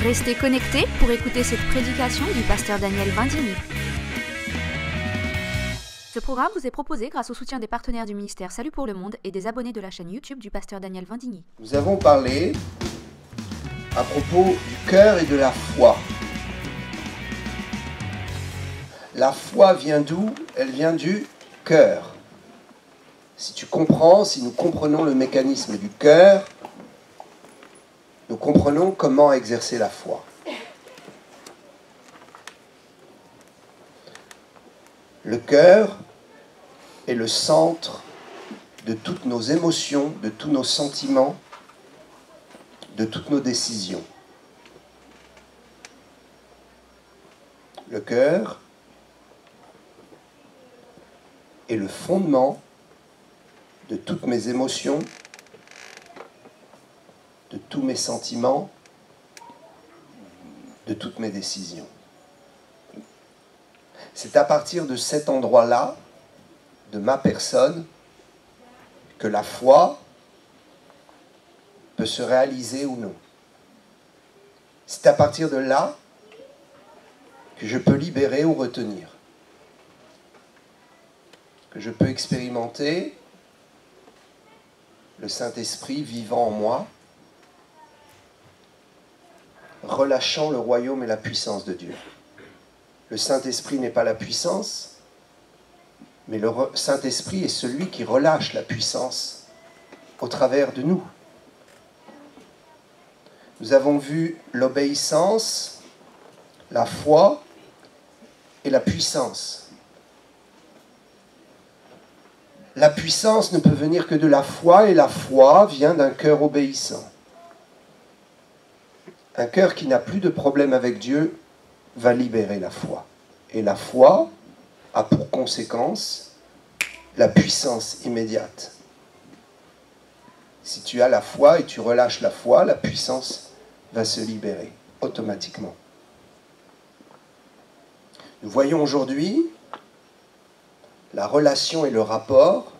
Restez connectés pour écouter cette prédication du pasteur Daniel Vindigny. Ce programme vous est proposé grâce au soutien des partenaires du ministère Salut pour le Monde et des abonnés de la chaîne YouTube du pasteur Daniel Vindigny. Nous avons parlé à propos du cœur et de la foi. La foi vient d'où? Elle vient du cœur. Si nous comprenons le mécanisme du cœur, nous comprenons comment exercer la foi. Le cœur est le centre de toutes nos émotions, de tous nos sentiments, de toutes nos décisions. Le cœur est le fondement de toutes mes émotions, de tous mes sentiments, de toutes mes décisions. C'est à partir de cet endroit-là, de ma personne, que la foi peut se réaliser ou non. C'est à partir de là que je peux libérer ou retenir, que je peux expérimenter le Saint-Esprit vivant en moi, relâchant le royaume et la puissance de Dieu. Le Saint-Esprit n'est pas la puissance, mais le Saint-Esprit est celui qui relâche la puissance au travers de nous. Nous avons vu l'obéissance, la foi et la puissance. La puissance ne peut venir que de la foi, et la foi vient d'un cœur obéissant. Un cœur qui n'a plus de problème avec Dieu va libérer la foi. Et la foi a pour conséquence la puissance immédiate. Si tu as la foi et tu relâches la foi, la puissance va se libérer automatiquement. Nous voyons aujourd'hui la relation et le rapport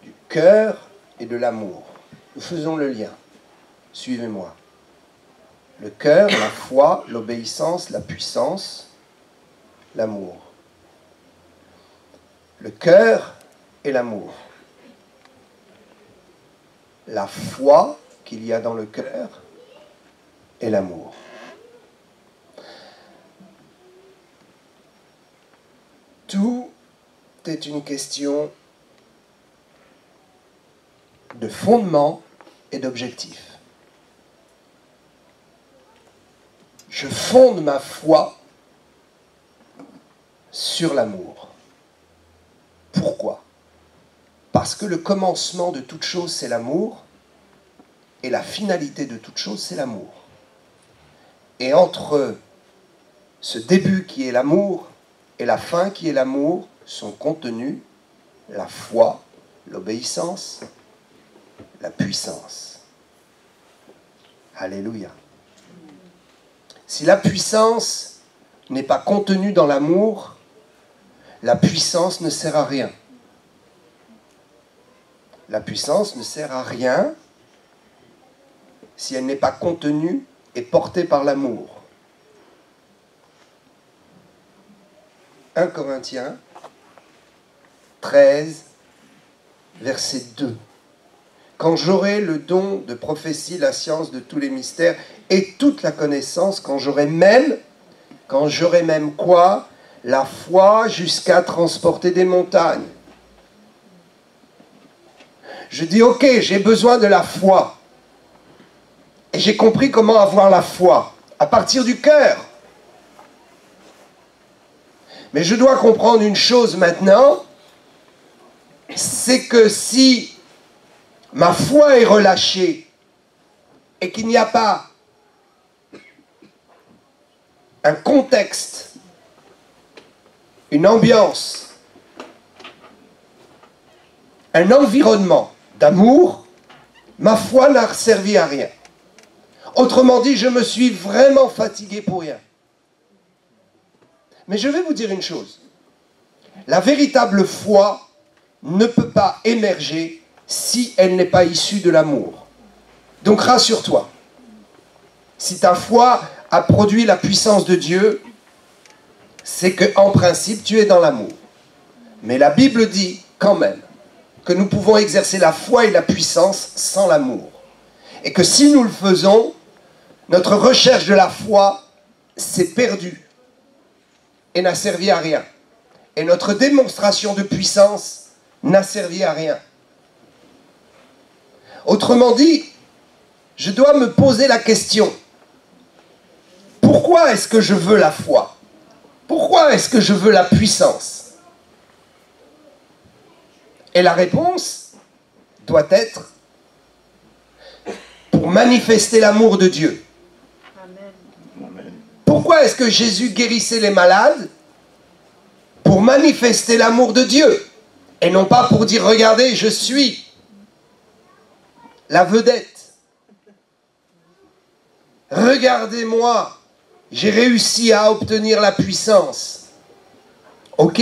du cœur et de l'amour. Nous faisons le lien. Suivez-moi. Le cœur, la foi, l'obéissance, la puissance, l'amour. Le cœur et l'amour. La foi qu'il y a dans le cœur et l'amour. Tout est une question de fondement et d'objectif. Je fonde ma foi sur l'amour. Pourquoi? Parce que le commencement de toute chose, c'est l'amour, et la finalité de toute chose, c'est l'amour. Et entre ce début qui est l'amour et la fin qui est l'amour, sont contenus la foi, l'obéissance, la puissance. Alléluia. Si la puissance n'est pas contenue dans l'amour, la puissance ne sert à rien. La puissance ne sert à rien si elle n'est pas contenue et portée par l'amour. 1 Corinthiens 13, verset 2. Quand j'aurai le don de prophétie, la science de tous les mystères et toute la connaissance, quand j'aurai même quoi? La foi jusqu'à transporter des montagnes. Je dis, ok, j'ai besoin de la foi. Et j'ai compris comment avoir la foi. À partir du cœur. Mais je dois comprendre une chose maintenant, c'est que si ma foi est relâchée et qu'il n'y a pas un contexte, une ambiance, un environnement d'amour, ma foi n'a servi à rien. Autrement dit, je me suis vraiment fatigué pour rien. Mais je vais vous dire une chose. La véritable foi ne peut pas émerger si elle n'est pas issue de l'amour. Donc rassure-toi. Si ta foi a produit la puissance de Dieu, c'est qu'en principe, tu es dans l'amour. Mais la Bible dit quand même que nous pouvons exercer la foi et la puissance sans l'amour. Et que si nous le faisons, notre recherche de la foi s'est perdue et n'a servi à rien. Et notre démonstration de puissance n'a servi à rien. Autrement dit, je dois me poser la question, pourquoi est-ce que je veux la foi? Pourquoi est-ce que je veux la puissance? Et la réponse doit être pour manifester l'amour de Dieu. Amen. Pourquoi est-ce que Jésus guérissait les malades? Pour manifester l'amour de Dieu. Et non pas pour dire, regardez, je suis la vedette. Regardez-moi, j'ai réussi à obtenir la puissance. Ok.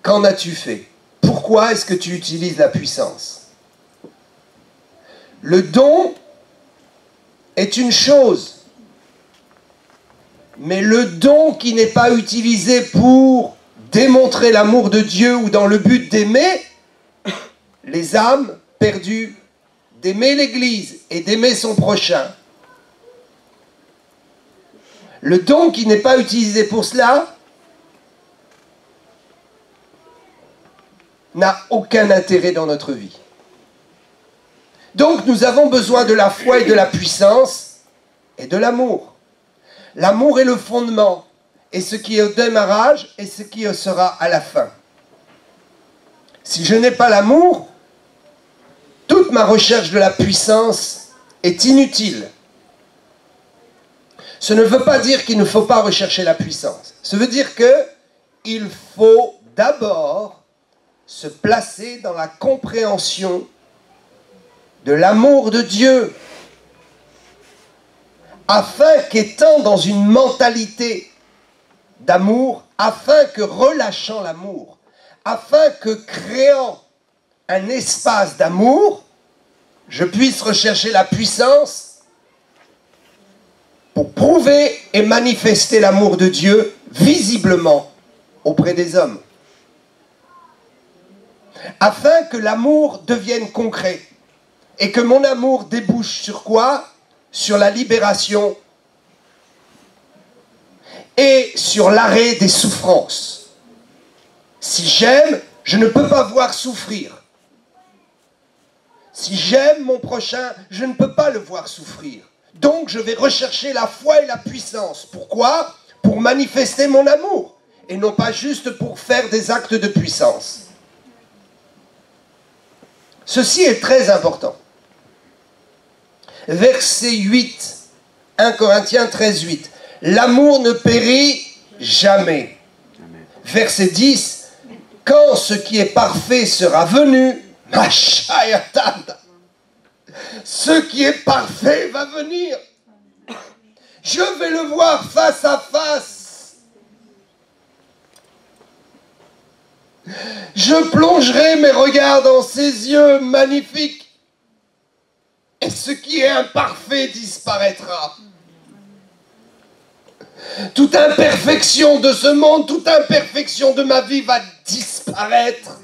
Qu'en as-tu fait? Pourquoi est-ce que tu utilises la puissance? Le don est une chose. Mais le don qui n'est pas utilisé pour démontrer l'amour de Dieu ou dans le but d'aimer les âmes perdues, d'aimer l'Église et d'aimer son prochain. Le don qui n'est pas utilisé pour cela n'a aucun intérêt dans notre vie. Donc nous avons besoin de la foi et de la puissance et de l'amour. L'amour est le fondement, et ce qui est au démarrage, et ce qui sera à la fin. Si je n'ai pas l'amour, toute ma recherche de la puissance est inutile. Ce ne veut pas dire qu'il ne faut pas rechercher la puissance. Ça veut dire qu'il faut d'abord se placer dans la compréhension de l'amour de Dieu, afin qu'étant dans une mentalité d'amour, afin que relâchant l'amour, afin que créant un espace d'amour, je puisse rechercher la puissance pour prouver et manifester l'amour de Dieu visiblement auprès des hommes. Afin que l'amour devienne concret et que mon amour débouche sur quoi? Sur la libération et sur l'arrêt des souffrances. Si j'aime, je ne peux pas voir souffrir. Si j'aime mon prochain, je ne peux pas le voir souffrir. Donc je vais rechercher la foi et la puissance. Pourquoi? Pour manifester mon amour et non pas juste pour faire des actes de puissance. Ceci est très important. Verset 8, 1 Corinthiens 13, 8. L'amour ne périt jamais. Verset 10. Quand ce qui est parfait sera venu, ce qui est parfait va venir. Je vais le voir face à face. Je plongerai mes regards dans ses yeux magnifiques. Et ce qui est imparfait disparaîtra. Toute imperfection de ce monde, toute imperfection de ma vie va disparaître.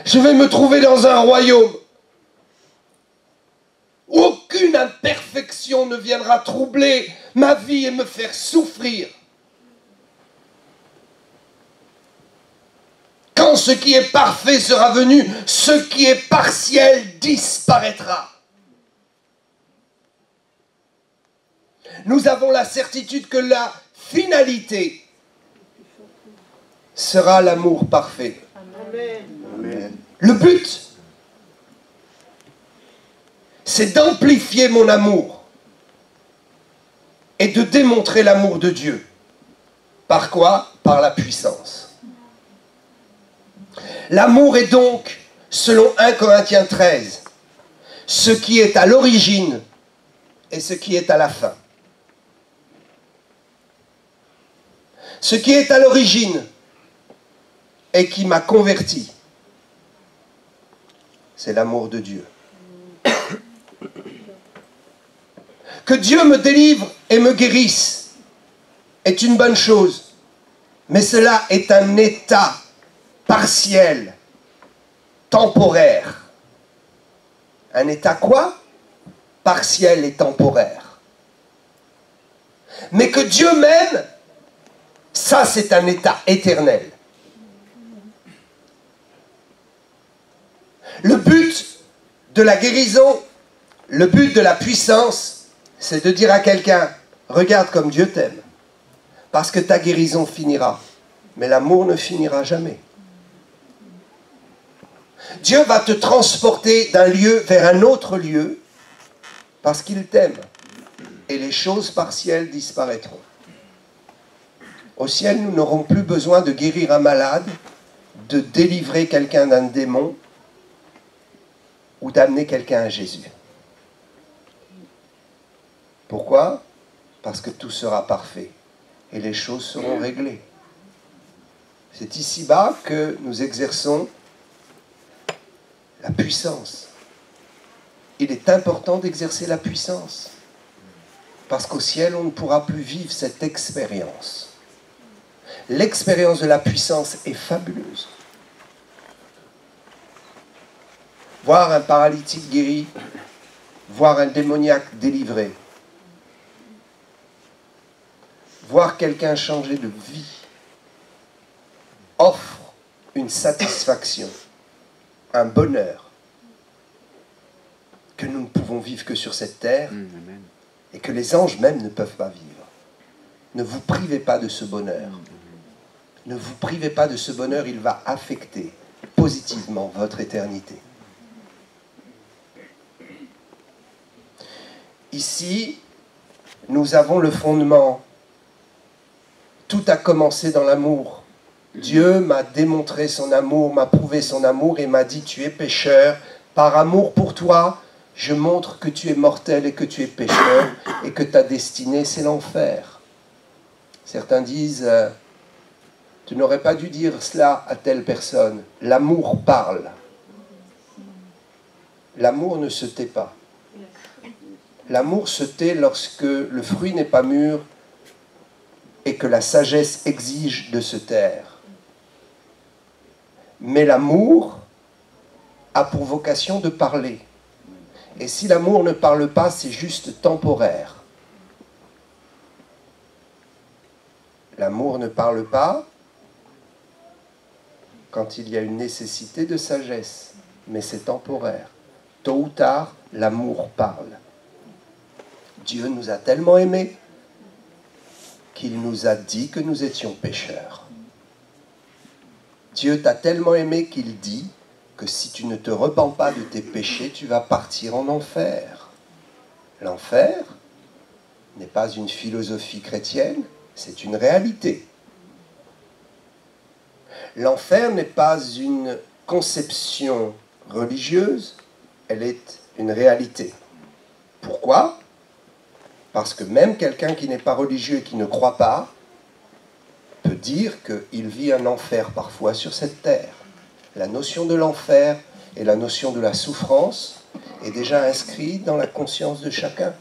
Je vais me trouver dans un royaume où aucune imperfection ne viendra troubler ma vie et me faire souffrir. Quand ce qui est parfait sera venu, ce qui est partiel disparaîtra. Nous avons la certitude que la finalité sera l'amour parfait. Amen. Le but, c'est d'amplifier mon amour et de démontrer l'amour de Dieu. Par quoi? Par la puissance. L'amour est donc, selon 1 Corinthiens 13, ce qui est à l'origine et ce qui est à la fin. Ce qui est à l'origine et qui m'a converti, c'est l'amour de Dieu. Que Dieu me délivre et me guérisse est une bonne chose, mais cela est un état partiel, temporaire. Un état quoi? Partiel et temporaire. Mais que Dieu m'aime, ça c'est un état éternel. Le but de la guérison, le but de la puissance, c'est de dire à quelqu'un, regarde comme Dieu t'aime. Parce que ta guérison finira. Mais l'amour ne finira jamais. Dieu va te transporter d'un lieu vers un autre lieu parce qu'il t'aime. Et les choses partielles disparaîtront. Au ciel, nous n'aurons plus besoin de guérir un malade, de délivrer quelqu'un d'un démon ou d'amener quelqu'un à Jésus. Pourquoi? Parce que tout sera parfait et les choses seront réglées. C'est ici-bas que nous exerçons la puissance. Il est important d'exercer la puissance. Parce qu'au ciel, on ne pourra plus vivre cette expérience. L'expérience de la puissance est fabuleuse. Voir un paralytique guéri, voir un démoniaque délivré, voir quelqu'un changer de vie, offre une satisfaction, un bonheur que nous ne pouvons vivre que sur cette terre et que les anges même ne peuvent pas vivre. Ne vous privez pas de ce bonheur. Ne vous privez pas de ce bonheur, il va affecter positivement votre éternité. Ici, nous avons le fondement. Tout a commencé dans l'amour. Dieu m'a démontré son amour, m'a prouvé son amour et m'a dit, tu es pécheur. Par amour pour toi, je montre que tu es mortel et que tu es pécheur et que ta destinée, c'est l'enfer. Certains disent, tu n'aurais pas dû dire cela à telle personne. L'amour parle. L'amour ne se tait pas. L'amour se tait lorsque le fruit n'est pas mûr et que la sagesse exige de se taire. Mais l'amour a pour vocation de parler. Et si l'amour ne parle pas, c'est juste temporaire. L'amour ne parle pas quand il y a une nécessité de sagesse, mais c'est temporaire. Tôt ou tard, l'amour parle. Dieu nous a tellement aimés qu'il nous a dit que nous étions pécheurs. Dieu t'a tellement aimé qu'il dit que si tu ne te repens pas de tes péchés, tu vas partir en enfer. L'enfer n'est pas une philosophie chrétienne, c'est une réalité. L'enfer n'est pas une conception religieuse, elle est une réalité. Pourquoi? Parce que même quelqu'un qui n'est pas religieux et qui ne croit pas peut dire qu'il vit un enfer parfois sur cette terre. La notion de l'enfer et la notion de la souffrance est déjà inscrite dans la conscience de chacun.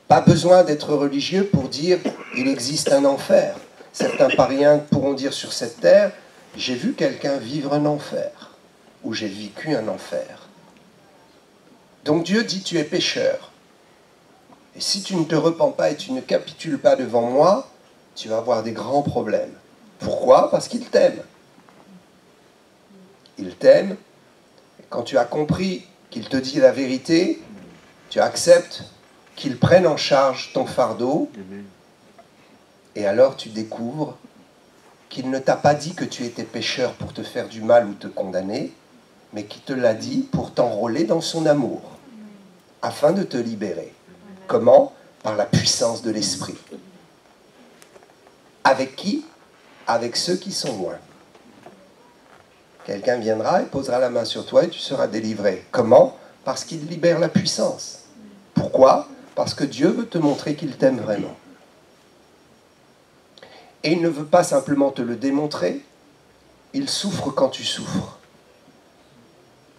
Pas besoin d'être religieux pour dire qu'il existe un enfer. Certains païens pourront dire sur cette terre, j'ai vu quelqu'un vivre un enfer, ou j'ai vécu un enfer. Donc Dieu dit, tu es pécheur. Et si tu ne te repens pas et tu ne capitules pas devant moi, tu vas avoir des grands problèmes. Pourquoi? Parce qu'il t'aime. Il t'aime. Et quand tu as compris qu'il te dit la vérité, tu acceptes qu'il prenne en charge ton fardeau. Et alors tu découvres qu'il ne t'a pas dit que tu étais pécheur pour te faire du mal ou te condamner, mais qu'il te l'a dit pour t'enrôler dans son amour, afin de te libérer. Comment? Par la puissance de l'esprit. Avec qui? Avec ceux qui sont loin. Quelqu'un viendra et posera la main sur toi et tu seras délivré. Comment? Parce qu'il libère la puissance. Pourquoi? Parce que Dieu veut te montrer qu'il t'aime vraiment. Et il ne veut pas simplement te le démontrer, il souffre quand tu souffres.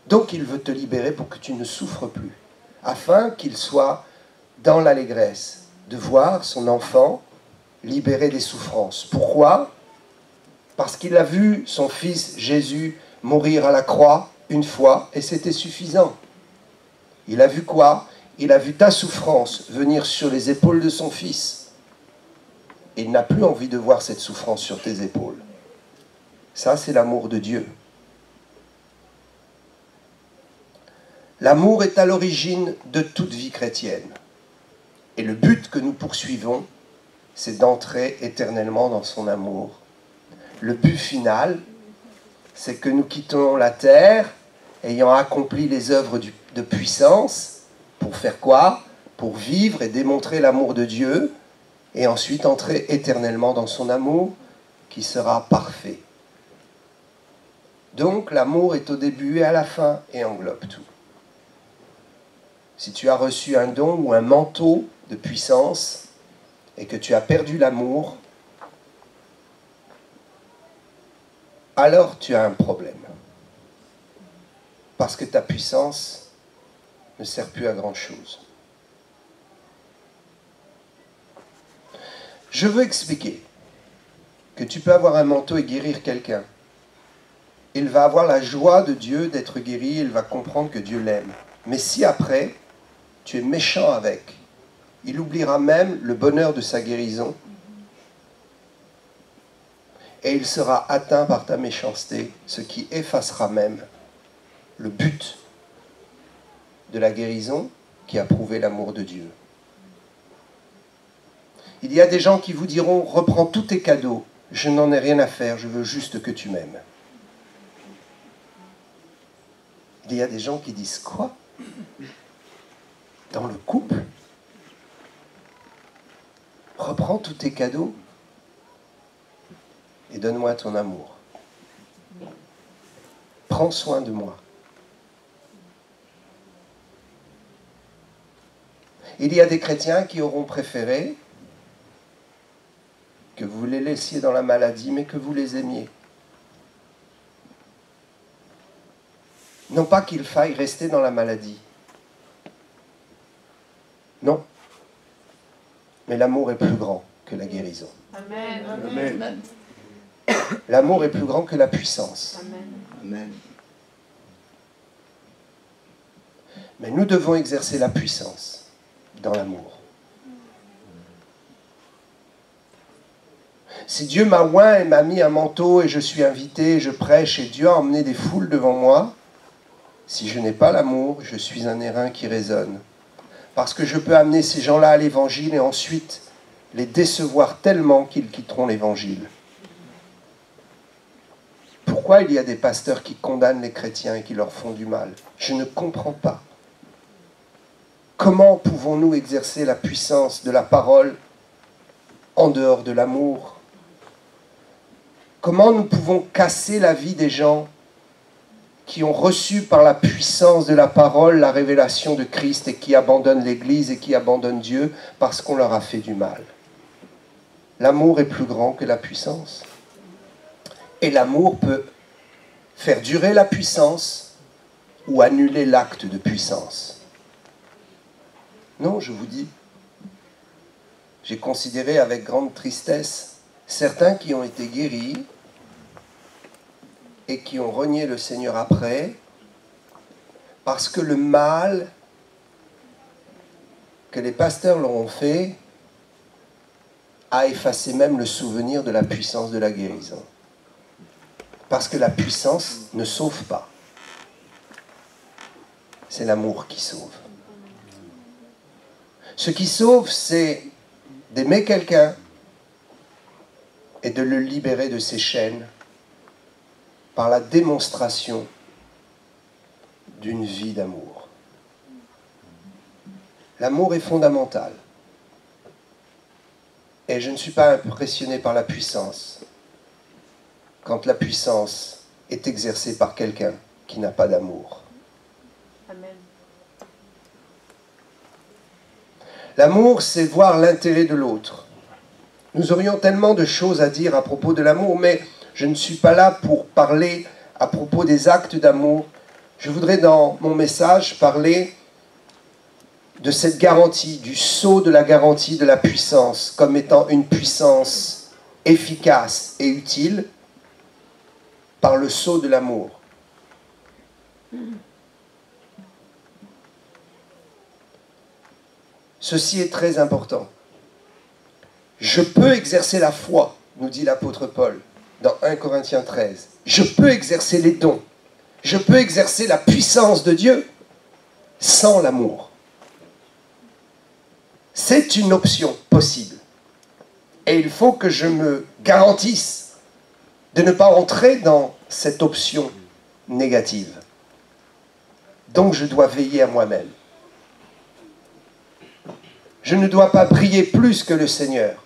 Donc il veut te libérer pour que tu ne souffres plus. afin qu'il soit dans l'allégresse de voir son enfant libéré des souffrances. Pourquoi? Parce qu'il a vu son fils Jésus mourir à la croix une fois et c'était suffisant. Il a vu quoi? Il a vu ta souffrance venir sur les épaules de son fils. Et il n'a plus envie de voir cette souffrance sur tes épaules. Ça, c'est l'amour de Dieu. L'amour est à l'origine de toute vie chrétienne. Et le but que nous poursuivons, c'est d'entrer éternellement dans son amour. Le but final, c'est que nous quittons la terre, ayant accompli les œuvres de puissance, pour faire quoi? Pour vivre et démontrer l'amour de Dieu, et ensuite entrer éternellement dans son amour, qui sera parfait. Donc l'amour est au début et à la fin, et englobe tout. Si tu as reçu un don ou un manteau de puissance, et que tu as perdu l'amour, alors tu as un problème. Parce que ta puissance ne sert plus à grand-chose. Je veux expliquer que tu peux avoir un manteau et guérir quelqu'un. Il va avoir la joie de Dieu d'être guéri, il va comprendre que Dieu l'aime. Mais si après, tu es méchant avec, il oubliera même le bonheur de sa guérison et il sera atteint par ta méchanceté, ce qui effacera même le but de la guérison qui a prouvé l'amour de Dieu. Il y a des gens qui vous diront « Reprends tous tes cadeaux, je n'en ai rien à faire, je veux juste que tu m'aimes. » Il y a des gens qui disent « Quoi ? Dans le couple ? Reprends tous tes cadeaux et donne-moi ton amour. Prends soin de moi. » Il y a des chrétiens qui auront préféré que vous les laissiez dans la maladie, mais que vous les aimiez. Non pas qu'il faille rester dans la maladie. Non. Mais l'amour est plus grand que la guérison. Amen. Amen. L'amour est plus grand que la puissance. Amen. Amen. Mais nous devons exercer la puissance dans l'amour. Si Dieu m'a oint et m'a mis un manteau et je suis invité, je prêche et Dieu a emmené des foules devant moi, si je n'ai pas l'amour, je suis un airain qui résonne. Parce que je peux amener ces gens-là à l'évangile et ensuite les décevoir tellement qu'ils quitteront l'évangile. Pourquoi il y a des pasteurs qui condamnent les chrétiens et qui leur font du mal? Je ne comprends pas. Comment pouvons-nous exercer la puissance de la parole en dehors de l'amour? Comment nous pouvons casser la vie des gens qui ont reçu par la puissance de la parole la révélation de Christ et qui abandonnent l'Église et qui abandonnent Dieu parce qu'on leur a fait du mal? L'amour est plus grand que la puissance. Et l'amour peut faire durer la puissance ou annuler l'acte de puissance. Non, je vous dis, j'ai considéré avec grande tristesse certains qui ont été guéris et qui ont renié le Seigneur après, parce que le mal que les pasteurs leur ont fait a effacé même le souvenir de la puissance de la guérison. Parce que la puissance ne sauve pas. C'est l'amour qui sauve. Ce qui sauve, c'est d'aimer quelqu'un et de le libérer de ses chaînes par la démonstration d'une vie d'amour. L'amour est fondamental. Et je ne suis pas impressionné par la puissance quand la puissance est exercée par quelqu'un qui n'a pas d'amour. Amen. L'amour, c'est voir l'intérêt de l'autre. Nous aurions tellement de choses à dire à propos de l'amour, mais je ne suis pas là pour parler à propos des actes d'amour. Je voudrais dans mon message parler de cette garantie, du sceau de la garantie de la puissance, comme étant une puissance efficace et utile, par le sceau de l'amour. Ceci est très important. Je peux exercer la foi, nous dit l'apôtre Paul dans 1 Corinthiens 13. Je peux exercer les dons. Je peux exercer la puissance de Dieu sans l'amour. C'est une option possible. Et il faut que je me garantisse de ne pas entrer dans cette option négative. Donc je dois veiller à moi-même. Je ne dois pas briller plus que le Seigneur.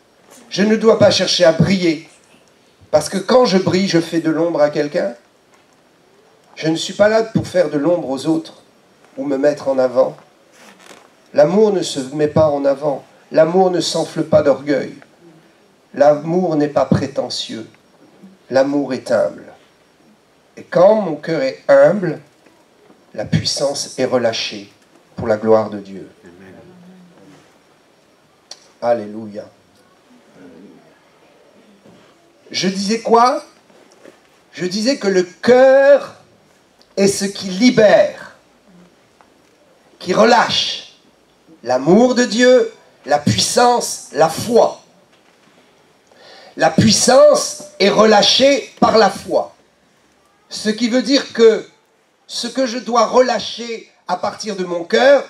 Je ne dois pas chercher à briller. Parce que quand je brille, je fais de l'ombre à quelqu'un. Je ne suis pas là pour faire de l'ombre aux autres ou me mettre en avant. L'amour ne se met pas en avant. L'amour ne s'enfle pas d'orgueil. L'amour n'est pas prétentieux. L'amour est humble. Et quand mon cœur est humble, la puissance est relâchée pour la gloire de Dieu. Alléluia. Je disais quoi? Je disais que le cœur est ce qui libère, qui relâche l'amour de Dieu, la puissance, la foi. La puissance est relâchée par la foi. Ce qui veut dire que ce que je dois relâcher à partir de mon cœur,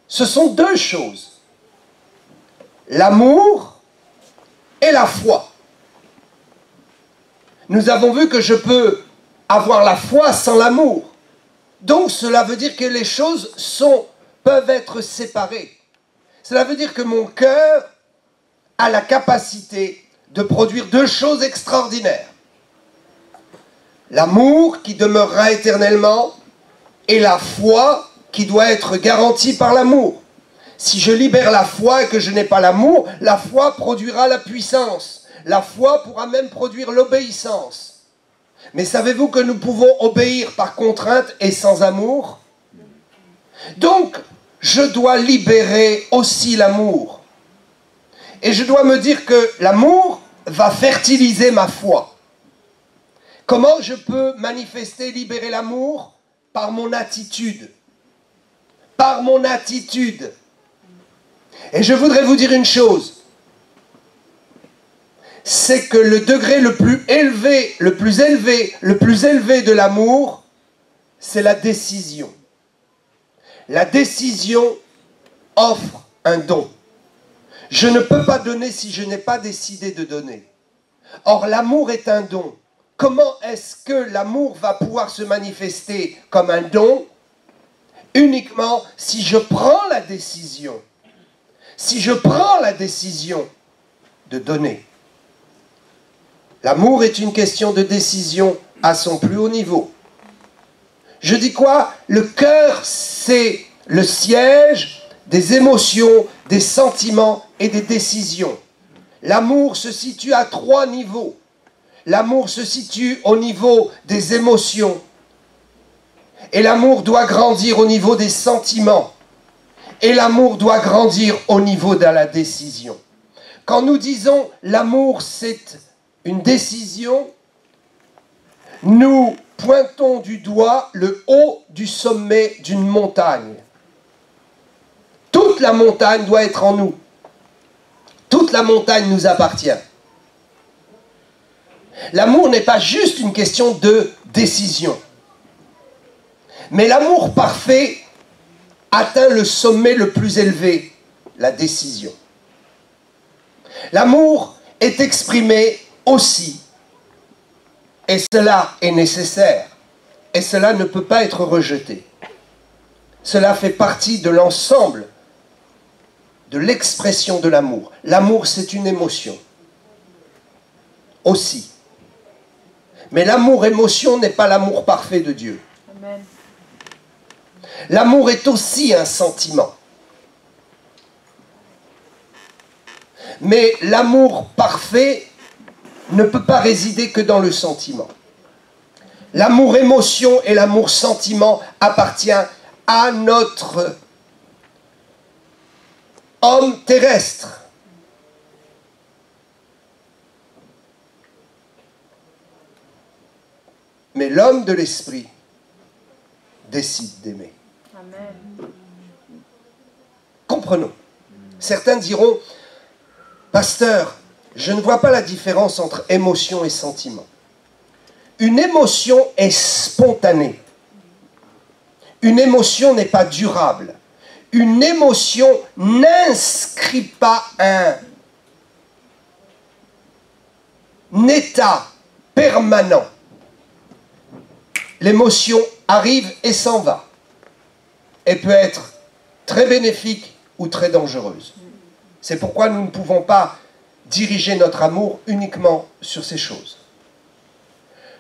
ce sont deux choses. L'amour et la foi. Nous avons vu que je peux avoir la foi sans l'amour. Donc cela veut dire que les choses peuvent être séparées. Cela veut dire que mon cœur a la capacité de produire deux choses extraordinaires. L'amour qui demeurera éternellement et la foi qui doit être garantie par l'amour. Si je libère la foi et que je n'ai pas l'amour, la foi produira la puissance. La foi pourra même produire l'obéissance. Mais savez-vous que nous pouvons obéir par contrainte et sans amour? Donc, je dois libérer aussi l'amour. Et je dois me dire que l'amour va fertiliser ma foi. Comment je peux manifester, libérer l'amour? Par mon attitude. Par mon attitude. Et je voudrais vous dire une chose. C'est que le degré le plus élevé de l'amour, c'est la décision. La décision offre un don. Je ne peux pas donner si je n'ai pas décidé de donner. Or, l'amour est un don. Comment est-ce que l'amour va pouvoir se manifester comme un don? Uniquement si je prends la décision. Si je prends la décision de donner. L'amour est une question de décision à son plus haut niveau. Je dis quoi? Le cœur, c'est le siège des émotions, des sentiments et des décisions. L'amour se situe à 3 niveaux. L'amour se situe au niveau des émotions. Et l'amour doit grandir au niveau des sentiments. Et l'amour doit grandir au niveau de la décision. Quand nous disons l'amour, c'est une décision, nous pointons du doigt le haut du sommet d'une montagne. Toute la montagne doit être en nous. Toute la montagne nous appartient. L'amour n'est pas juste une question de décision. Mais l'amour parfait atteint le sommet le plus élevé, la décision. L'amour est exprimé aussi, et cela est nécessaire, et cela ne peut pas être rejeté. Cela fait partie de l'ensemble de l'expression de l'amour. L'amour, c'est une émotion. Aussi. Mais l'amour-émotion n'est pas l'amour parfait de Dieu. Amen. L'amour est aussi un sentiment. Mais l'amour parfait ne peut pas résider que dans le sentiment. L'amour-émotion et l'amour-sentiment appartiennent à notre homme terrestre. Mais l'homme de l'esprit décide d'aimer. Amen. Comprenons. Certains diront, pasteur, je ne vois pas la différence entre émotion et sentiment. Une émotion est spontanée. Une émotion n'est pas durable. Une émotion n'inscrit pas un état permanent. L'émotion arrive et s'en va. Elle peut être très bénéfique ou très dangereuse. C'est pourquoi nous ne pouvons pas diriger notre amour uniquement sur ces choses.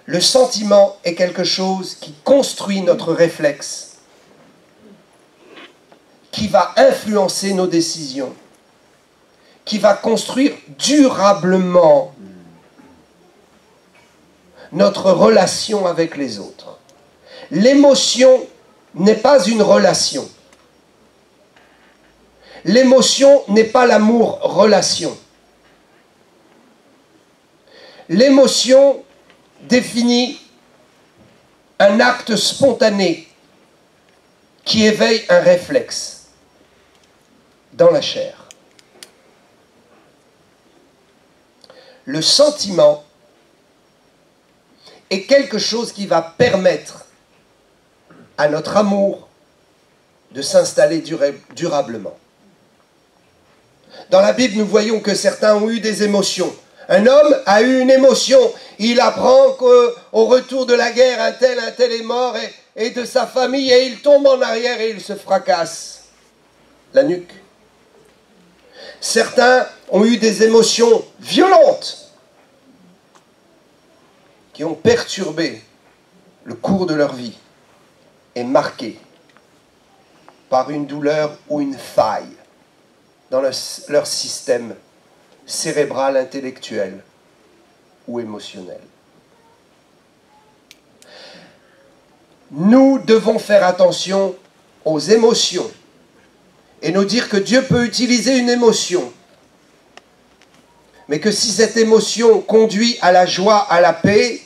Le sentiment est quelque chose qui construit notre réflexe, qui va influencer nos décisions, qui va construire durablement notre relation avec les autres. L'émotion n'est pas une relation. L'émotion n'est pas l'amour-relation. L'émotion définit un acte spontané qui éveille un réflexe dans la chair. Le sentiment est quelque chose qui va permettre à notre amour de s'installer durablement. Dans la Bible, nous voyons que certains ont eu des émotions. Un homme a eu une émotion. Il apprend qu'au retour de la guerre, un tel est mort et de sa famille, et il tombe en arrière et il se fracasse la nuque. Certains ont eu des émotions violentes qui ont perturbé le cours de leur vie et marqué par une douleur ou une faille dans leur système cérébral, intellectuel ou émotionnel. Nous devons faire attention aux émotions et nous dire que Dieu peut utiliser une émotion, mais que si cette émotion conduit à la joie, à la paix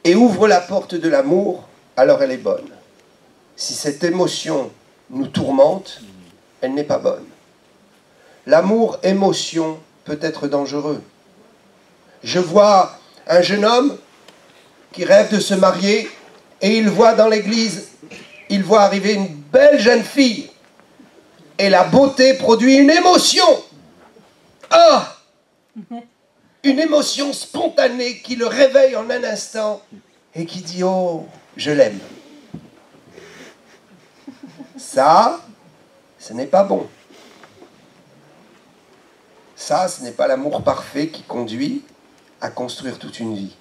et ouvre la porte de l'amour, alors elle est bonne. Si cette émotion nous tourmente, elle n'est pas bonne. L'amour-émotion peut être dangereux. Je vois un jeune homme qui rêve de se marier et il voit dans l'église, il voit arriver une belle jeune fille et la beauté produit une émotion. Ah! Une émotion spontanée qui le réveille en un instant et qui dit « Oh, je l'aime ». Ça, ce n'est pas bon. Ça, ce n'est pas l'amour parfait qui conduit à construire toute une vie.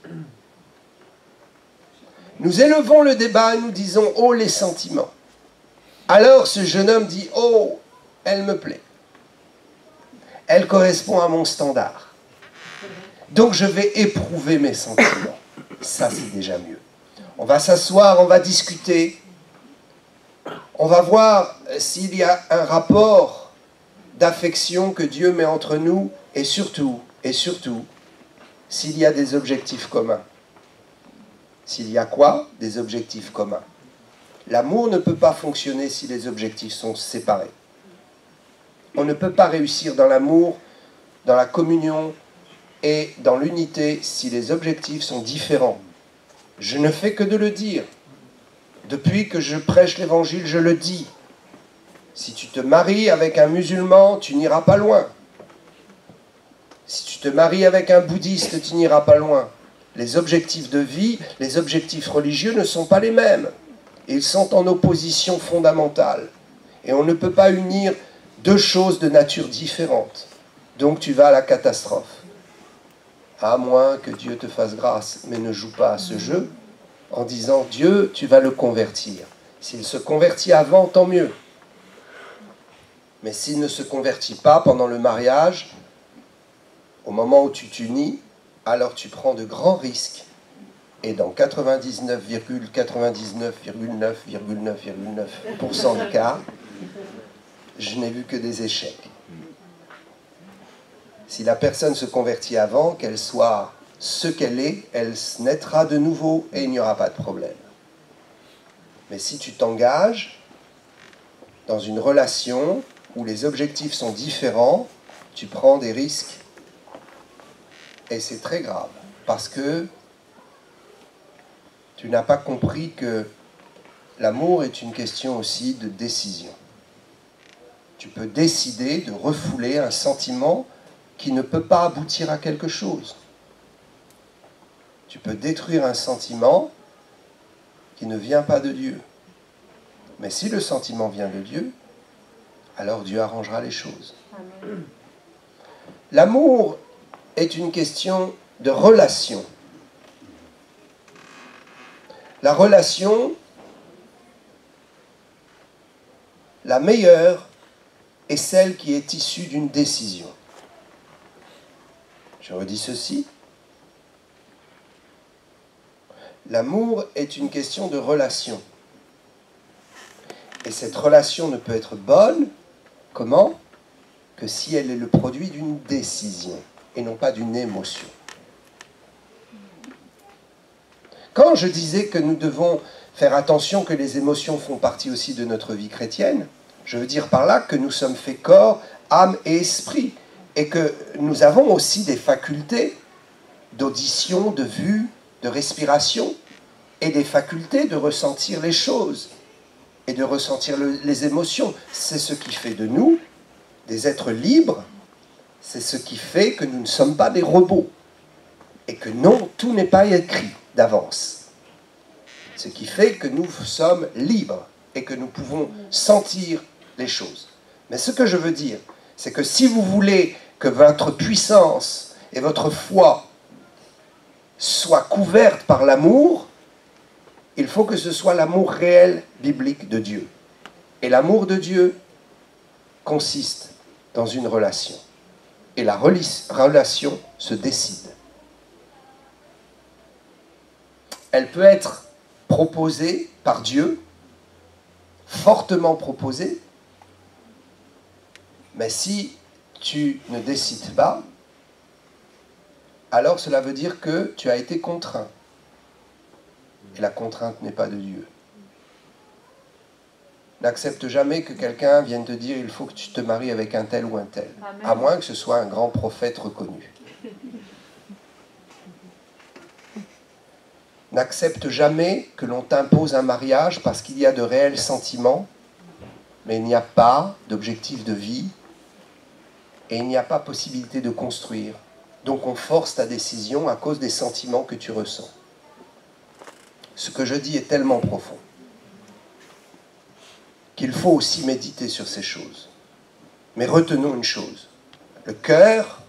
Nous élevons le débat et nous disons « Oh, les sentiments ». Alors ce jeune homme dit « Oh, elle me plaît. Elle correspond à mon standard. Donc je vais éprouver mes sentiments. » Ça, c'est déjà mieux. On va s'asseoir, on va discuter. On va voir s'il y a un rapport d'affection que Dieu met entre nous et surtout, s'il y a des objectifs communs. S'il y a quoi? Des objectifs communs. L'amour ne peut pas fonctionner si les objectifs sont séparés. On ne peut pas réussir dans l'amour, dans la communion et dans l'unité si les objectifs sont différents. Je ne fais que de le dire. Depuis que je prêche l'évangile, je le dis. Si tu te maries avec un musulman, tu n'iras pas loin. Si tu te maries avec un bouddhiste, tu n'iras pas loin. Les objectifs de vie, les objectifs religieux ne sont pas les mêmes. Ils sont en opposition fondamentale. Et on ne peut pas unir deux choses de nature différente. Donc tu vas à la catastrophe. À moins que Dieu te fasse grâce, mais ne joue pas à ce jeu en disant « Dieu, tu vas le convertir ». S'il se convertit avant, tant mieux. Mais s'il ne se convertit pas pendant le mariage, au moment où tu t'unis, alors tu prends de grands risques. Et dans 99,99,9,9,9% des cas, je n'ai vu que des échecs. Si la personne se convertit avant, qu'elle soit ce qu'elle est, elle naîtra de nouveau et il n'y aura pas de problème. Mais si tu t'engages dans une relation où les objectifs sont différents, tu prends des risques. Et c'est très grave, parce que tu n'as pas compris que l'amour est une question aussi de décision. Tu peux décider de refouler un sentiment qui ne peut pas aboutir à quelque chose. Tu peux détruire un sentiment qui ne vient pas de Dieu. Mais si le sentiment vient de Dieu, alors Dieu arrangera les choses. Amen. L'amour est une question de relation. La relation, la meilleure, est celle qui est issue d'une décision. Je redis ceci. L'amour est une question de relation. Et cette relation ne peut être bonne, comment? Que si elle est le produit d'une décision et non pas d'une émotion. Quand je disais que nous devons faire attention que les émotions font partie aussi de notre vie chrétienne, je veux dire par là que nous sommes faits corps, âme et esprit, et que nous avons aussi des facultés d'audition, de vue, de respiration, et des facultés de ressentir les choses, et de ressentir les émotions. C'est ce qui fait de nous des êtres libres, c'est ce qui fait que nous ne sommes pas des robots, et que non, tout n'est pas écrit d'avance. Ce qui fait que nous sommes libres, et que nous pouvons sentir les choses. Mais ce que je veux dire, c'est que si vous voulez que votre puissance et votre foi soient couvertes par l'amour, il faut que ce soit l'amour réel biblique de Dieu. Et l'amour de Dieu consiste dans une relation. Et la relation se décide. Elle peut être proposée par Dieu, fortement proposée, mais si tu ne décides pas, alors cela veut dire que tu as été contraint. Et la contrainte n'est pas de Dieu. N'accepte jamais que quelqu'un vienne te dire « il faut que tu te maries avec un tel ou un tel », à moins que ce soit un grand prophète reconnu. N'accepte jamais que l'on t'impose un mariage parce qu'il y a de réels sentiments, mais il n'y a pas d'objectif de vie et il n'y a pas possibilité de construire. Donc on force ta décision à cause des sentiments que tu ressens. Ce que je dis est tellement profond qu'il faut aussi méditer sur ces choses. Mais retenons une chose, le cœur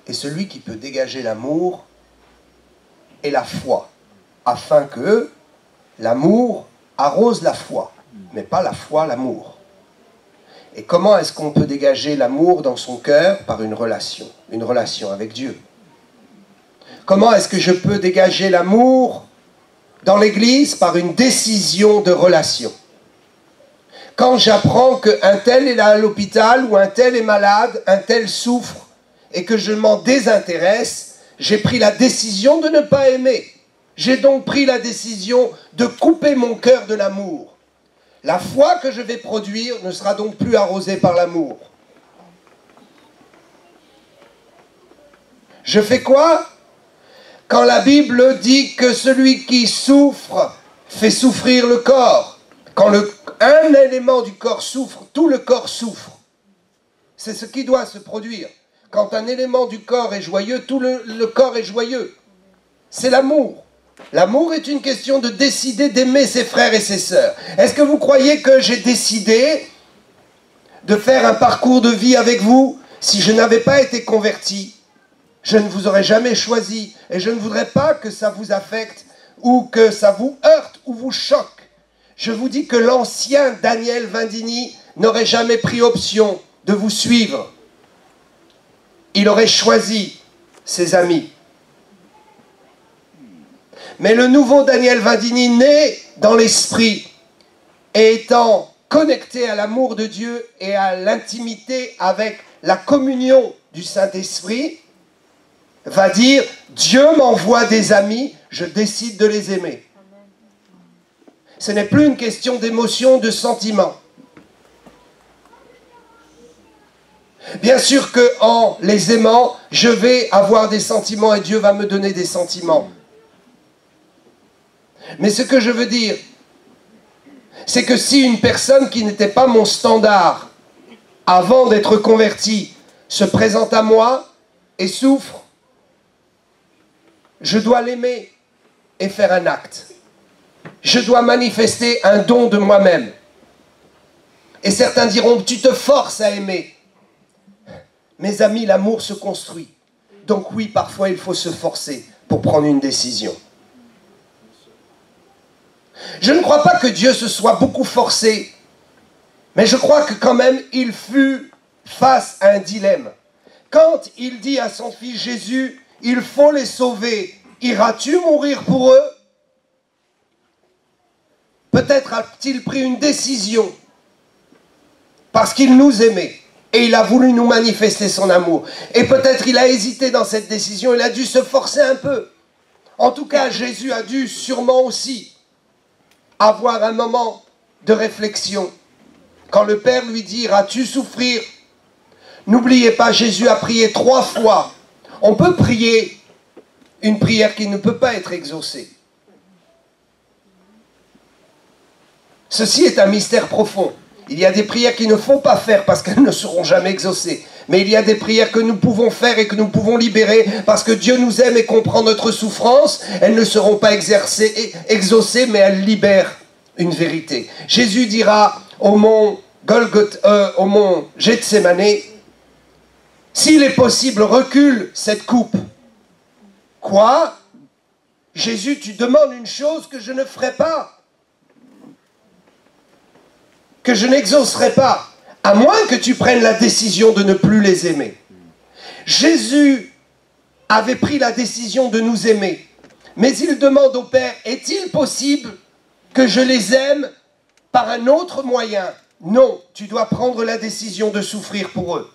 est celui qui peut dégager l'amour et la foi, afin que l'amour arrose la foi, mais pas la foi l'amour. Et comment est-ce qu'on peut dégager l'amour dans son cœur? Par une relation avec Dieu. Comment est-ce que je peux dégager l'amour dans l'Église? Par une décision de relation. Quand j'apprends qu'un tel est là à l'hôpital, ou un tel est malade, un tel souffre, et que je m'en désintéresse, j'ai pris la décision de ne pas aimer. J'ai donc pris la décision de couper mon cœur de l'amour. La foi que je vais produire ne sera donc plus arrosée par l'amour. Je fais quoi? Quand la Bible dit que celui qui souffre fait souffrir le corps, quand un élément du corps souffre, tout le corps souffre. C'est ce qui doit se produire. Quand un élément du corps est joyeux, tout le corps est joyeux. C'est l'amour. L'amour est une question de décider d'aimer ses frères et ses sœurs. Est-ce que vous croyez que j'ai décidé de faire un parcours de vie avec vous si je n'avais pas été converti? Je ne vous aurais jamais choisi et je ne voudrais pas que ça vous affecte ou que ça vous heurte ou vous choque. Je vous dis que l'ancien Daniel Vindini n'aurait jamais pris option de vous suivre. Il aurait choisi ses amis. Mais le nouveau Daniel Vindini, né dans l'esprit et étant connecté à l'amour de Dieu et à l'intimité avec la communion du Saint-Esprit, va dire « Dieu m'envoie des amis, je décide de les aimer ». Ce n'est plus une question d'émotion, de sentiment. Bien sûr qu'en les aimant, je vais avoir des sentiments et Dieu va me donner des sentiments. Mais ce que je veux dire, c'est que si une personne qui n'était pas mon standard avant d'être convertie se présente à moi et souffre, je dois l'aimer et faire un acte. Je dois manifester un don de moi-même. Et certains diront, tu te forces à aimer. Mes amis, l'amour se construit. Donc oui, parfois il faut se forcer pour prendre une décision. Je ne crois pas que Dieu se soit beaucoup forcé, mais je crois que quand même il fut face à un dilemme. Quand il dit à son fils Jésus, il faut les sauver, iras-tu mourir pour eux? Peut-être a-t-il pris une décision parce qu'il nous aimait et il a voulu nous manifester son amour. Et peut-être il a hésité dans cette décision, il a dû se forcer un peu. En tout cas, Jésus a dû sûrement aussi avoir un moment de réflexion. Quand le Père lui dit, iras-tu souffrir? N'oubliez pas, Jésus a prié 3 fois. On peut prier une prière qui ne peut pas être exaucée. Ceci est un mystère profond. Il y a des prières qu'il ne faut pas faire parce qu'elles ne seront jamais exaucées. Mais il y a des prières que nous pouvons faire et que nous pouvons libérer parce que Dieu nous aime et comprend notre souffrance. Elles ne seront pas exaucées, mais elles libèrent une vérité. Jésus dira au mont au mont Gethsémani, s'il est possible, recule cette coupe. Quoi? Jésus, tu demandes une chose que je ne ferai pas, que je n'exaucerai pas, à moins que tu prennes la décision de ne plus les aimer. Jésus avait pris la décision de nous aimer, mais il demande au Père, est-il possible que je les aime par un autre moyen? Non, tu dois prendre la décision de souffrir pour eux.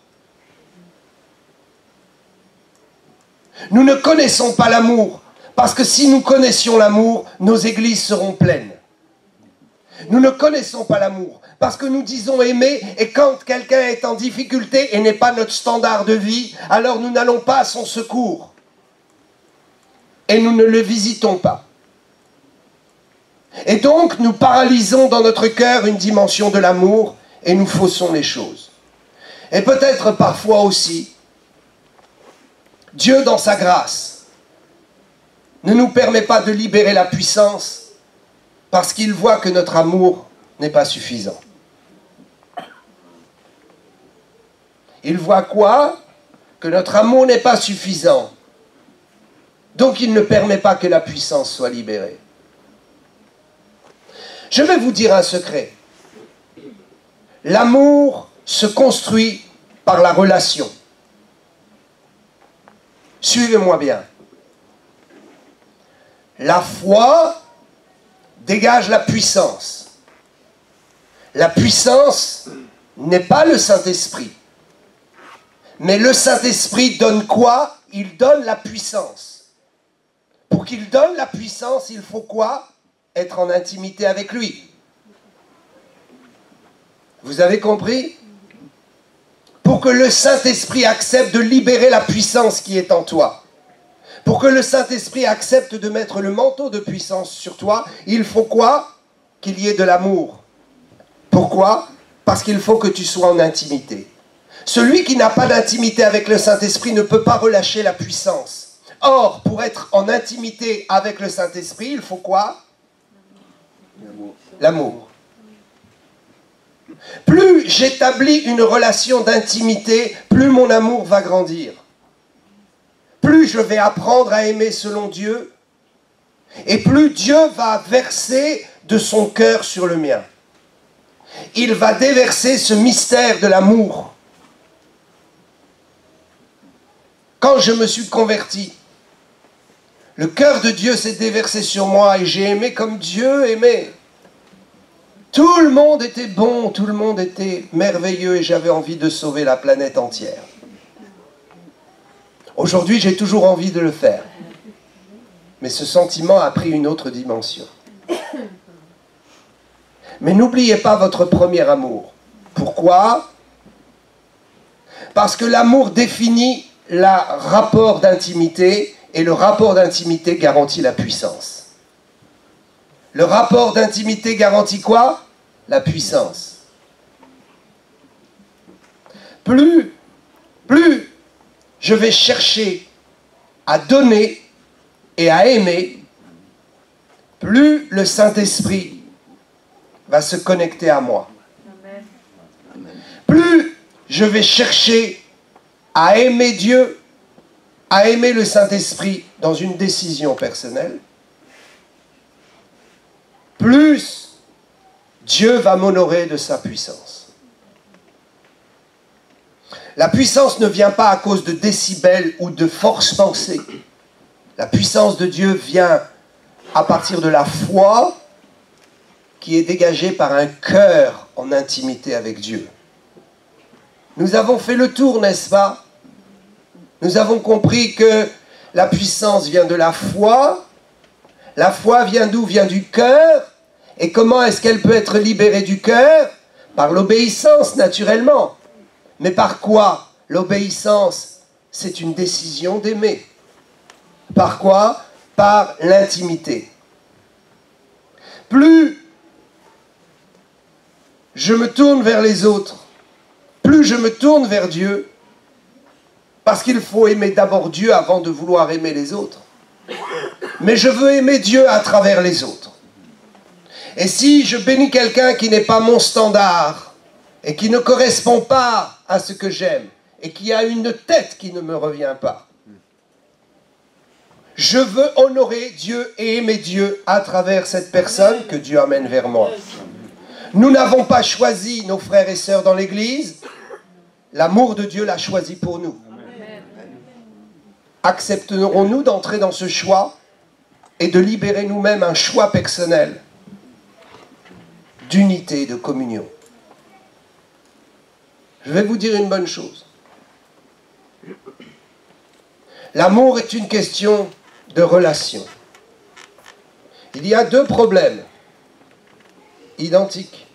Nous ne connaissons pas l'amour, parce que si nous connaissions l'amour, nos églises seront pleines. Nous ne connaissons pas l'amour, parce que nous disons aimer, et quand quelqu'un est en difficulté et n'est pas notre standard de vie, alors nous n'allons pas à son secours. Et nous ne le visitons pas. Et donc, nous paralysons dans notre cœur une dimension de l'amour, et nous faussons les choses. Et peut-être parfois aussi, Dieu dans sa grâce ne nous permet pas de libérer la puissance parce qu'il voit que notre amour n'est pas suffisant. Il voit quoi? Que notre amour n'est pas suffisant. Donc il ne permet pas que la puissance soit libérée. Je vais vous dire un secret. L'amour se construit par la relation. Suivez-moi bien. La foi dégage la puissance. La puissance n'est pas le Saint-Esprit. Mais le Saint-Esprit donne quoi? Il donne la puissance. Pour qu'il donne la puissance, il faut quoi? Être en intimité avec lui. Vous avez compris? Pour que le Saint-Esprit accepte de libérer la puissance qui est en toi, pour que le Saint-Esprit accepte de mettre le manteau de puissance sur toi, il faut quoi? Qu'il y ait de l'amour. Pourquoi? Parce qu'il faut que tu sois en intimité. Celui qui n'a pas d'intimité avec le Saint-Esprit ne peut pas relâcher la puissance. Or, pour être en intimité avec le Saint-Esprit, il faut quoi? L'amour. Plus j'établis une relation d'intimité, plus mon amour va grandir. Plus je vais apprendre à aimer selon Dieu, et plus Dieu va verser de son cœur sur le mien. Il va déverser ce mystère de l'amour. Quand je me suis converti, le cœur de Dieu s'est déversé sur moi et j'ai aimé comme Dieu aimait. Tout le monde était bon, tout le monde était merveilleux et j'avais envie de sauver la planète entière. Aujourd'hui, j'ai toujours envie de le faire. Mais ce sentiment a pris une autre dimension. Mais n'oubliez pas votre premier amour. Pourquoi? Parce que l'amour définit le rapport d'intimité et le rapport d'intimité garantit la puissance. Le rapport d'intimité garantit quoi? La puissance. Plus je vais chercher à donner et à aimer, plus le Saint-Esprit va se connecter à moi. Plus je vais chercher à aimer Dieu, à aimer le Saint-Esprit dans une décision personnelle, plus Dieu va m'honorer de sa puissance. La puissance ne vient pas à cause de décibels ou de force pensée. La puissance de Dieu vient à partir de la foi qui est dégagée par un cœur en intimité avec Dieu. Nous avons fait le tour, n'est-ce pas? Nous avons compris que la puissance vient de la foi. La foi vient d'où? Vient du cœur. Et comment est-ce qu'elle peut être libérée du cœur? Par l'obéissance, naturellement. Mais par quoi? L'obéissance, c'est une décision d'aimer. Par quoi? Par l'intimité. Plus je me tourne vers les autres, plus je me tourne vers Dieu, parce qu'il faut aimer d'abord Dieu avant de vouloir aimer les autres. Mais je veux aimer Dieu à travers les autres. Et si je bénis quelqu'un qui n'est pas mon standard, et qui ne correspond pas à ce que j'aime, et qui a une tête qui ne me revient pas, je veux honorer Dieu et aimer Dieu à travers cette personne que Dieu amène vers moi. Nous n'avons pas choisi nos frères et sœurs dans l'Église, l'amour de Dieu l'a choisi pour nous. Accepterons-nous d'entrer dans ce choix et de libérer nous-mêmes un choix personnel d'unité, de communion? Je vais vous dire une bonne chose. L'amour est une question de relation. Il y a deux problèmes identiques.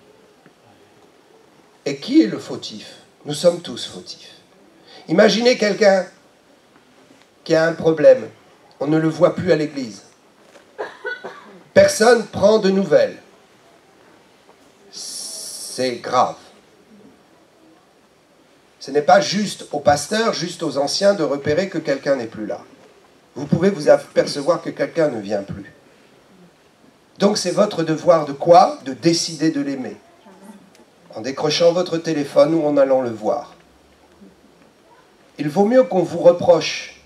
Et qui est le fautif? Nous sommes tous fautifs. Imaginez quelqu'un qui a un problème. On ne le voit plus à l'église. Personne ne prend de nouvelles. C'est grave. Ce n'est pas juste aux pasteurs, juste aux anciens de repérer que quelqu'un n'est plus là. Vous pouvez vous apercevoir que quelqu'un ne vient plus. Donc c'est votre devoir de quoi? De décider de l'aimer. En décrochant votre téléphone ou en allant le voir. Il vaut mieux qu'on vous reproche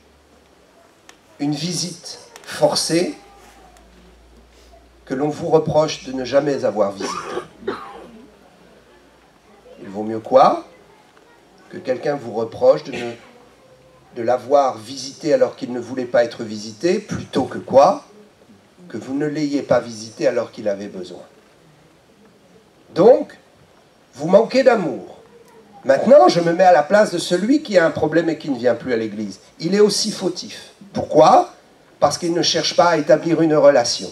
une visite forcée que l'on vous reproche de ne jamais avoir visité. Il vaut mieux quoi? Que quelqu'un vous reproche de l'avoir visité alors qu'il ne voulait pas être visité, plutôt que quoi? Que vous ne l'ayez pas visité alors qu'il avait besoin. Donc, vous manquez d'amour. Maintenant, je me mets à la place de celui qui a un problème et qui ne vient plus à l'église. Il est aussi fautif. Pourquoi? Parce qu'il ne cherche pas à établir une relation.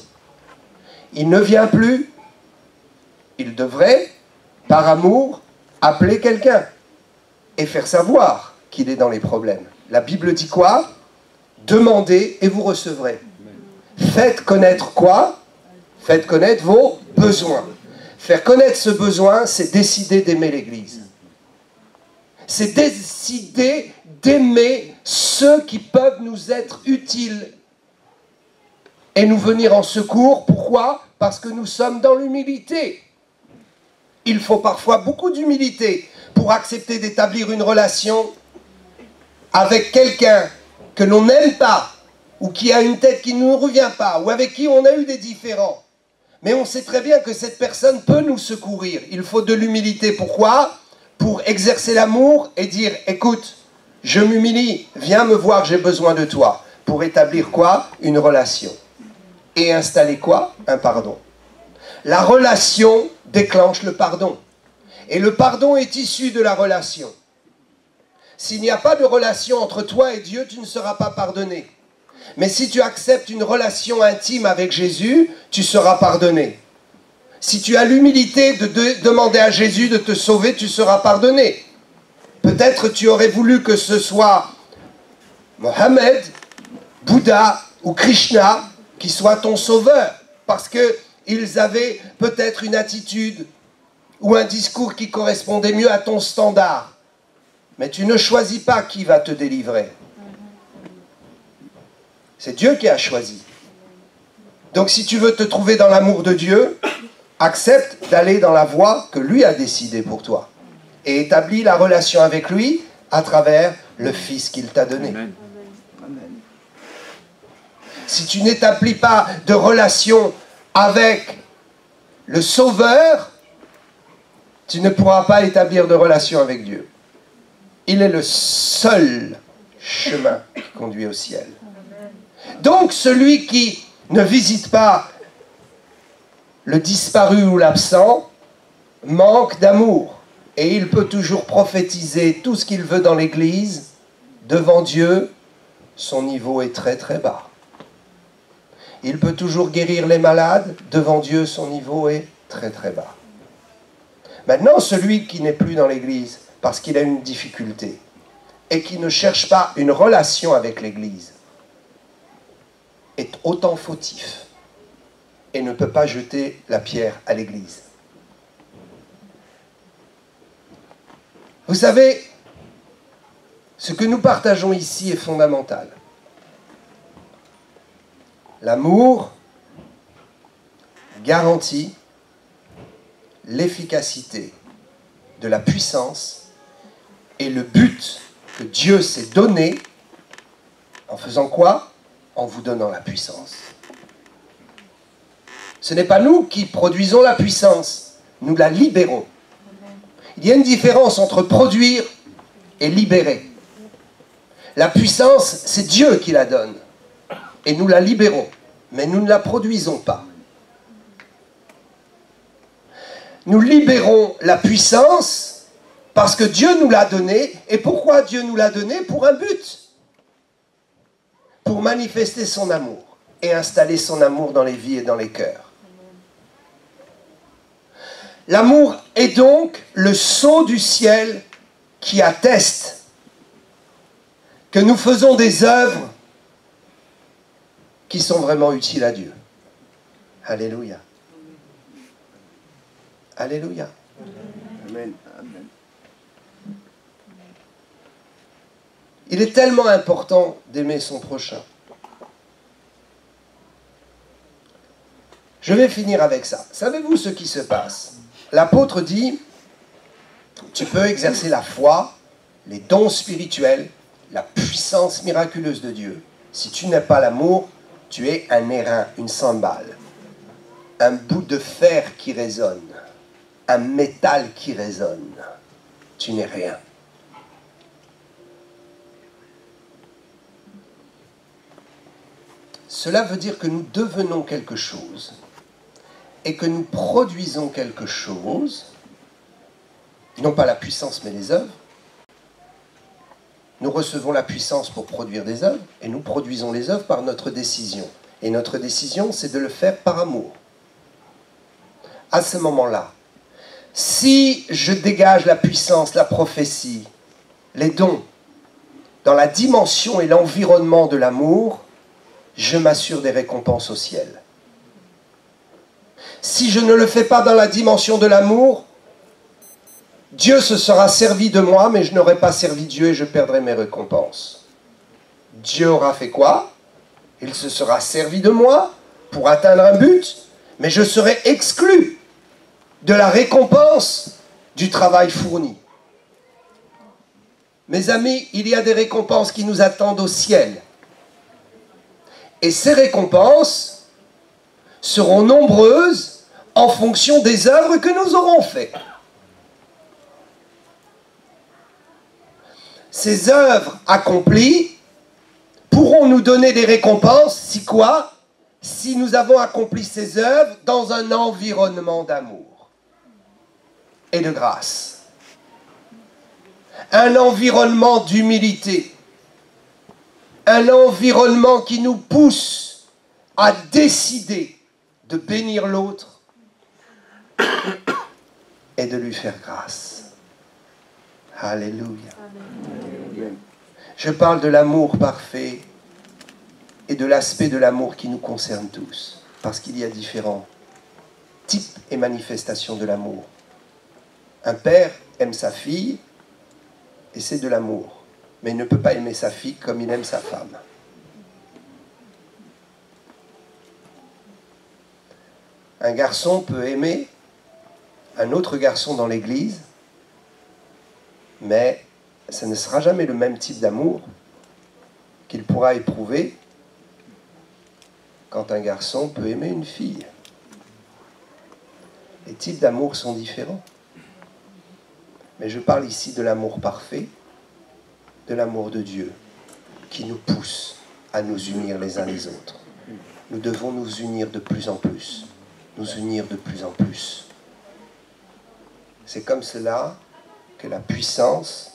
Il ne vient plus. Il devrait, par amour, appeler quelqu'un et faire savoir qu'il est dans les problèmes. La Bible dit quoi? Demandez et vous recevrez. Faites connaître quoi? Faites connaître vos besoins. Faire connaître ce besoin, c'est décider d'aimer l'Église. C'est décider d'aimer ceux qui peuvent nous être utiles et nous venir en secours. Pourquoi? Parce que nous sommes dans l'humilité. Il faut parfois beaucoup d'humilité pour accepter d'établir une relation avec quelqu'un que l'on n'aime pas, ou qui a une tête qui ne nous revient pas, ou avec qui on a eu des différends. Mais on sait très bien que cette personne peut nous secourir. Il faut de l'humilité. Pourquoi? Pour exercer l'amour et dire, écoute, je m'humilie, viens me voir, j'ai besoin de toi. Pour établir quoi? Une relation. Et installer quoi? Un pardon. La relation déclenche le pardon. Et le pardon est issu de la relation. S'il n'y a pas de relation entre toi et Dieu, tu ne seras pas pardonné. Mais si tu acceptes une relation intime avec Jésus, tu seras pardonné. Si tu as l'humilité de demander à Jésus de te sauver, tu seras pardonné. Peut-être tu aurais voulu que ce soit Mohammed, Bouddha ou Krishna qui soit ton sauveur, parce qu'ils avaient peut-être une attitude ou un discours qui correspondait mieux à ton standard. Mais tu ne choisis pas qui va te délivrer. C'est Dieu qui a choisi. Donc si tu veux te trouver dans l'amour de Dieu, accepte d'aller dans la voie que lui a décidée pour toi. Et établis la relation avec lui à travers le Fils qu'il t'a donné. Amen. Si tu n'établis pas de relation avec le Sauveur, tu ne pourras pas établir de relation avec Dieu. Il est le seul chemin qui conduit au ciel. Donc celui qui ne visite pas le disparu ou l'absent manque d'amour. Et il peut toujours prophétiser tout ce qu'il veut dans l'Église. Devant Dieu, son niveau est très très bas. Il peut toujours guérir les malades. Devant Dieu, son niveau est très très bas. Maintenant, celui qui n'est plus dans l'Église parce qu'il a une difficulté et qui ne cherche pas une relation avec l'Église est autant fautif et ne peut pas jeter la pierre à l'Église. Vous savez, ce que nous partageons ici est fondamental. L'amour garantit l'efficacité de la puissance et le but que Dieu s'est donné en faisant quoi? En vous donnant la puissance. Ce n'est pas nous qui produisons la puissance, nous la libérons. Il y a une différence entre produire et libérer. La puissance, c'est Dieu qui la donne. Et nous la libérons. Mais nous ne la produisons pas. Nous libérons la puissance parce que Dieu nous l'a donnée. Et pourquoi Dieu nous l'a donnée? Pour un but. Pour manifester son amour et installer son amour dans les vies et dans les cœurs. L'amour est donc le sceau du ciel qui atteste que nous faisons des œuvres qui sont vraiment utiles à Dieu. Alléluia. Alléluia. Amen. Amen. Il est tellement important d'aimer son prochain. Je vais finir avec ça. Savez-vous ce qui se passe? L'apôtre dit, tu peux exercer la foi, les dons spirituels, la puissance miraculeuse de Dieu. Si tu n'as pas l'amour, tu es un airain, une cymbale, un bout de fer qui résonne, un métal qui résonne. Tu n'es rien. Cela veut dire que nous devenons quelque chose et que nous produisons quelque chose, non pas la puissance mais les œuvres. Nous recevons la puissance pour produire des œuvres et nous produisons les œuvres par notre décision. Et notre décision, c'est de le faire par amour. À ce moment-là, si je dégage la puissance, la prophétie, les dons, dans la dimension et l'environnement de l'amour, je m'assure des récompenses au ciel. Si je ne le fais pas dans la dimension de l'amour, Dieu se sera servi de moi, mais je n'aurai pas servi Dieu et je perdrai mes récompenses. Dieu aura fait quoi? Il se sera servi de moi pour atteindre un but, mais je serai exclu de la récompense du travail fourni. Mes amis, il y a des récompenses qui nous attendent au ciel. Et ces récompenses seront nombreuses en fonction des œuvres que nous aurons faites. Ces œuvres accomplies pourront nous donner des récompenses si quoi? si nous avons accompli ces œuvres dans un environnement d'amour et de grâce. Un environnement d'humilité. Un environnement qui nous pousse à décider de bénir l'autre et de lui faire grâce. Alléluia. Je parle de l'amour parfait et de l'aspect de l'amour qui nous concerne tous, parce qu'il y a différents types et manifestations de l'amour. Un père aime sa fille et c'est de l'amour, mais il ne peut pas aimer sa fille comme il aime sa femme. Un garçon peut aimer un autre garçon dans l'église, mais ce ne sera jamais le même type d'amour qu'il pourra éprouver quand un garçon peut aimer une fille. Les types d'amour sont différents. Mais je parle ici de l'amour parfait, de l'amour de Dieu, qui nous pousse à nous unir les uns les autres. Nous devons nous unir de plus en plus. Nous unir de plus en plus. C'est comme cela que la puissance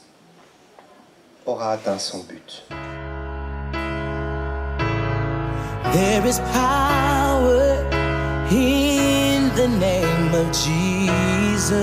aura atteint son but. There is power in the name of Jesus.